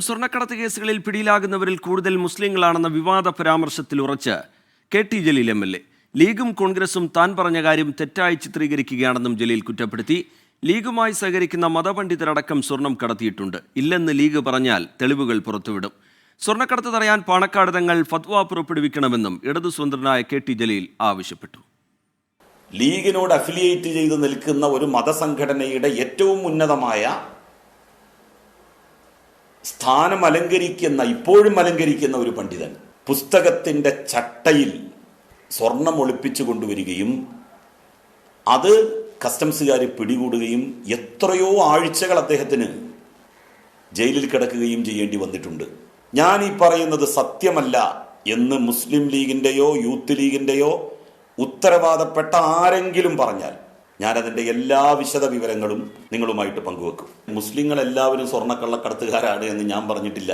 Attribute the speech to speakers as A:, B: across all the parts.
A: സ്വർണ്ണക്കടത്ത് കേസുകളിൽ പിടിയിലാകുന്നവരിൽ കൂടുതൽ മുസ്ലിങ്ങളാണെന്ന വിവാദ പരാമർശത്തിൽ ഉറച്ച് കെ.ടി. ജലീൽ എം.എൽ.എ. ലീഗും കോൺഗ്രസും താൻ പറഞ്ഞ കാര്യം തെറ്റായി ചിത്രീകരിക്കുകയാണെന്നും ജലീൽ കുറ്റപ്പെടുത്തി. ലീഗുമായി സഹകരിക്കുന്ന മതപണ്ഡിതരടക്കം സ്വർണം കടത്തിയിട്ടുണ്ട്. ഇല്ലെന്ന് ലീഗ് പറഞ്ഞാൽ തെളിവുകൾ പുറത്തുവിടും. സ്വർണ്ണക്കടത്ത് തടയാൻ പാണക്കാട് തങ്ങൾ ഫത്വ പുറപ്പെടുവിക്കണമെന്നും ഇടതു സ്വതന്ത്രനായ കെ.ടി. ജലീൽ ആവശ്യപ്പെട്ടു.
B: ലീഗിനോട് അഫിലിയേറ്റ് ചെയ്ത് നിൽക്കുന്ന ഒരു മതസംഘടനയുടെ ഏറ്റവും ഉന്നതമായ സ്ഥാനം ഇപ്പോഴും അലങ്കരിക്കുന്ന ഒരു പണ്ഡിതൻ പുസ്തകത്തിന്റെ ചട്ടയിൽ സ്വർണം ഒളിപ്പിച്ചു കൊണ്ടുവരികയും അത് കസ്റ്റംസുകാർ പിടികൂടുകയും എത്രയോ ആഴ്ചകൾ അദ്ദേഹത്തിന് ജയിലിൽ കിടക്കുകയും ചെയ്യേണ്ടി വന്നിട്ടുണ്ട്. ഞാൻ ഈ പറയുന്നത് സത്യമല്ല എന്ന് മുസ്ലിം ലീഗിന്റെയോ യൂത്ത് ലീഗിന്റെയോ ഉത്തരവാദപ്പെട്ട ആരെങ്കിലും പറഞ്ഞാൽ ഞാനതിൻ്റെ എല്ലാ വിശദ വിവരങ്ങളും നിങ്ങളുമായിട്ട് പങ്കുവെക്കും. മുസ്ലിങ്ങൾ എല്ലാവരും സ്വർണ്ണക്കള്ളക്കടത്തുകാരാണ് എന്ന് ഞാൻ പറഞ്ഞിട്ടില്ല.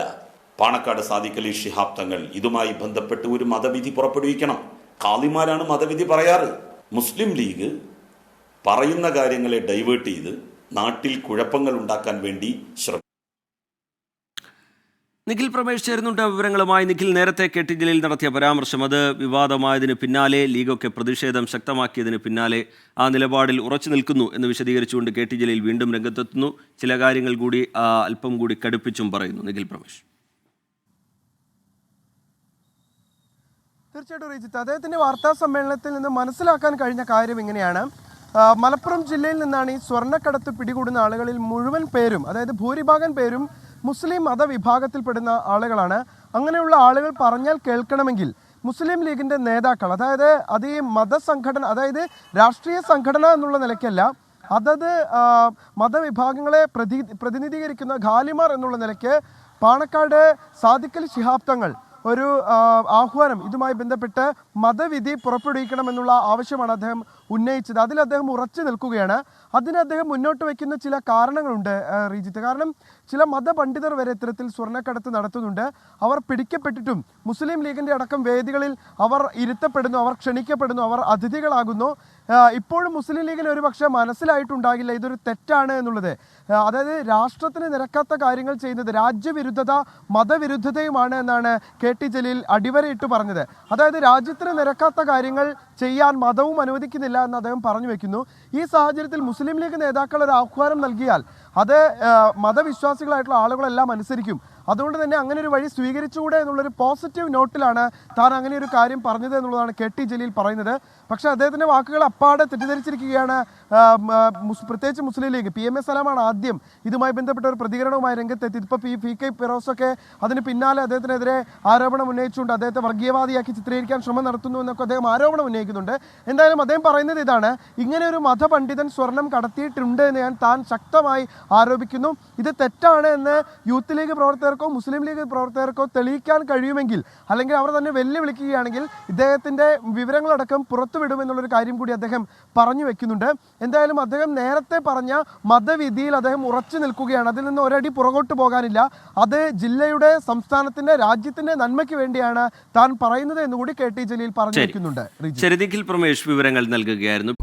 B: പാണക്കാട് സാദിഖ് അലി ശിഹാബ് തങ്ങൾ ഇതുമായി ബന്ധപ്പെട്ട് ഒരു മതവിധി പുറപ്പെടുവിക്കണം. ഖാദിമാരാണ് മതവിധി പറയാറ്. മുസ്ലിം ലീഗ് പറയുന്ന കാര്യങ്ങളെ ഡൈവേർട്ട് ചെയ്ത് നാട്ടിൽ കുഴപ്പങ്ങൾ ഉണ്ടാക്കാൻ വേണ്ടി ശ്രമിക്കും.
A: നിഖിൽ പ്രമേഷ് ചേരുന്നുണ്ട് വിവരങ്ങളുമായി. നിഖിൽ, നേരത്തെ കെ.ടി. ജലീൽ നടത്തിയ പരാമർശം അത് വിവാദമായതിന് പിന്നാലെ ലീഗൊക്കെ പ്രതിഷേധം ശക്തമാക്കിയതിന് പിന്നാലെ ആ നിലപാടിൽ ഉറച്ചു നിൽക്കുന്നു എന്ന് വിശദീകരിച്ചുകൊണ്ട് കെ.ടി. ജലീൽ വീണ്ടും രംഗത്തെത്തുന്നു. ചില കാര്യങ്ങൾ കൂടി അല്പം കൂടി കടുപ്പിച്ചും പറയുന്നു. നിഖിൽ പ്രമേഷ്.
C: തീർച്ചയായിട്ടും റീജിത്ത്, അദ്ദേഹത്തിന്റെ വാർത്താ സമ്മേളനത്തിൽ നിന്ന് മനസ്സിലാക്കാൻ കഴിഞ്ഞ കാര്യം ഇങ്ങനെയാണ്. മലപ്പുറം ജില്ലയിൽ നിന്നാണ് ഈ സ്വർണ്ണക്കടത്ത് പിടികൂടുന്ന ആളുകളിൽ മുഴുവൻ പേരും, അതായത് ഭൂരിഭാഗം പേരും മുസ്ലിം മതവിഭാഗത്തിൽപ്പെടുന്ന ആളുകളാണ്. അങ്ങനെയുള്ള ആളുകൾ പറഞ്ഞാൽ കേൾക്കണമെങ്കിൽ മുസ്ലിം ലീഗിന്റെ നേതാക്കൾ, അതായത് അത് ഈ മതസംഘടന, അതായത് രാഷ്ട്രീയ സംഘടന എന്നുള്ള നിലയ്ക്കല്ല, അതത് മതവിഭാഗങ്ങളെ പ്രതിനിധീകരിക്കുന്ന ഖാലിമാർ എന്നുള്ള നിലയ്ക്ക് പാണക്കാട് സാദിഖ് അലി ശിഹാബ് തങ്ങൾ ഒരു ആഹ്വാനം ഇതുമായി ബന്ധപ്പെട്ട് മതവിധി പുറപ്പെടുവിക്കണമെന്നുള്ള ആവശ്യമാണ് അദ്ദേഹം ഉന്നയിച്ചത്. അതിൽ അദ്ദേഹം ഉറച്ചു നിൽക്കുകയാണ്. അതിന് അദ്ദേഹം മുന്നോട്ട് വയ്ക്കുന്ന ചില കാരണങ്ങളുണ്ട് റീജിത്ത്. കാരണം ചില മതപണ്ഡിതർ വരെ ഇത്തരത്തിൽ സ്വർണ്ണക്കടത്ത് നടത്തുന്നുണ്ട്. അവർ പിടിക്കപ്പെട്ടിട്ടും മുസ്ലിം ലീഗിന്റെ അടക്കം വേദികളിൽ അവർ ഇരുത്തപ്പെടുന്നു, അവർ ക്ഷണിക്കപ്പെടുന്നു, അവർ അതിഥികളാകുന്നു. ഇപ്പോഴും മുസ്ലിം ലീഗിന് ഒരു പക്ഷേ മനസ്സിലായിട്ടുണ്ടാകില്ല ഇതൊരു തെറ്റാണ് എന്നുള്ളത്. അതായത് രാഷ്ട്രത്തിന് നിരക്കാത്ത കാര്യങ്ങൾ ചെയ്യുന്നത് രാജ്യവിരുദ്ധത മതവിരുദ്ധതയുമാണ് എന്നാണ് കെ.ടി. ജലീൽ അടിവരയിട്ട് പറഞ്ഞത്. അതായത് രാജ്യത്തിന് നിരക്കാത്ത കാര്യങ്ങൾ ചെയ്യാൻ മതവും അനുവദിക്കുന്നില്ല എന്ന് അദ്ദേഹം പറഞ്ഞു വെക്കുന്നു. ഈ സാഹചര്യത്തിൽ മുസ്ലിം ലീഗ് നേതാക്കൾ ഒരു ആഹ്വാനം നൽകിയാൽ അത് മതവിശ്വാസികളായിട്ടുള്ള ആളുകളെല്ലാം അനുസരിക്കും. അതുകൊണ്ട് തന്നെ അങ്ങനെ ഒരു വഴി സ്വീകരിച്ചുകൂടെ എന്നുള്ളൊരു പോസിറ്റീവ് നോട്ടിലാണ് താൻ അങ്ങനെ ഒരു കാര്യം പറഞ്ഞത് എന്നുള്ളതാണ് കെ.ടി. ജലീൽ പറയുന്നത്. പക്ഷേ അദ്ദേഹത്തിൻ്റെ വാക്കുകൾ അപ്പാടെ തെറ്റിദ്ധരിച്ചിരിക്കുകയാണ് പ്രത്യേകിച്ച് മുസ്ലിം ലീഗ്. PMA സലാമാണ് ആദ്യം ഇതുമായി ബന്ധപ്പെട്ട ഒരു പ്രതികരണവുമായി രംഗത്തെത്തി. ഇപ്പോൾ PK ഫിറോസൊക്കെ അതിന് പിന്നാലെ അദ്ദേഹത്തിനെതിരെ ആരോപണം ഉന്നയിച്ചുകൊണ്ട് അദ്ദേഹത്തെ വർഗീയവാദിയാക്കി ചിത്രീകരിക്കാൻ ശ്രമം നടത്തുന്നു എന്നൊക്കെ അദ്ദേഹം ആരോപണം ഉന്നയിക്കുന്നുണ്ട്. എന്തായാലും അദ്ദേഹം പറയുന്നത് ഇതാണ്: ഇങ്ങനെ ഒരു മതപണ്ഡിതൻ സ്വർണം കടത്തിയിട്ടുണ്ട് എന്ന് താൻ ശക്തമായി ആരോപിക്കുന്നു. ഇത് തെറ്റാണ് എന്ന് യൂത്ത് ലീഗ് പ്രവർത്തകർക്കോ മുസ്ലിം ലീഗ് പ്രവർത്തകർക്കോ തെളിയിക്കാൻ കഴിയുമെങ്കിൽ, അല്ലെങ്കിൽ അവർ തന്നെ വെല്ലുവിളിക്കുകയാണെങ്കിൽ ഇദ്ദേഹത്തിന്റെ വിവരങ്ങളടക്കം പുറത്തുവിടുമെന്നുള്ളൊരു കാര്യം കൂടി അദ്ദേഹം പറഞ്ഞു വെക്കുന്നുണ്ട്. എന്തായാലും അദ്ദേഹം നേരത്തെ പറഞ്ഞ മതവിധിയിൽ അദ്ദേഹം ഉറച്ചു നിൽക്കുകയാണ്. അതിൽ നിന്ന് ഒരടി പുറകോട്ട് പോകാനില്ല. അത് ജില്ലയുടെ, സംസ്ഥാനത്തിന്റെ, രാജ്യത്തിന്റെ നന്മയ്ക്ക് വേണ്ടിയാണ് താൻ പറയുന്നത് എന്നുകൂടി കെ.ടി. ജലീൽ പറഞ്ഞു വെക്കുന്നുണ്ട്.
A: നിഖിൽ പ്രമേഷ് വിവരങ്ങൾ നൽകുകയായിരുന്നു.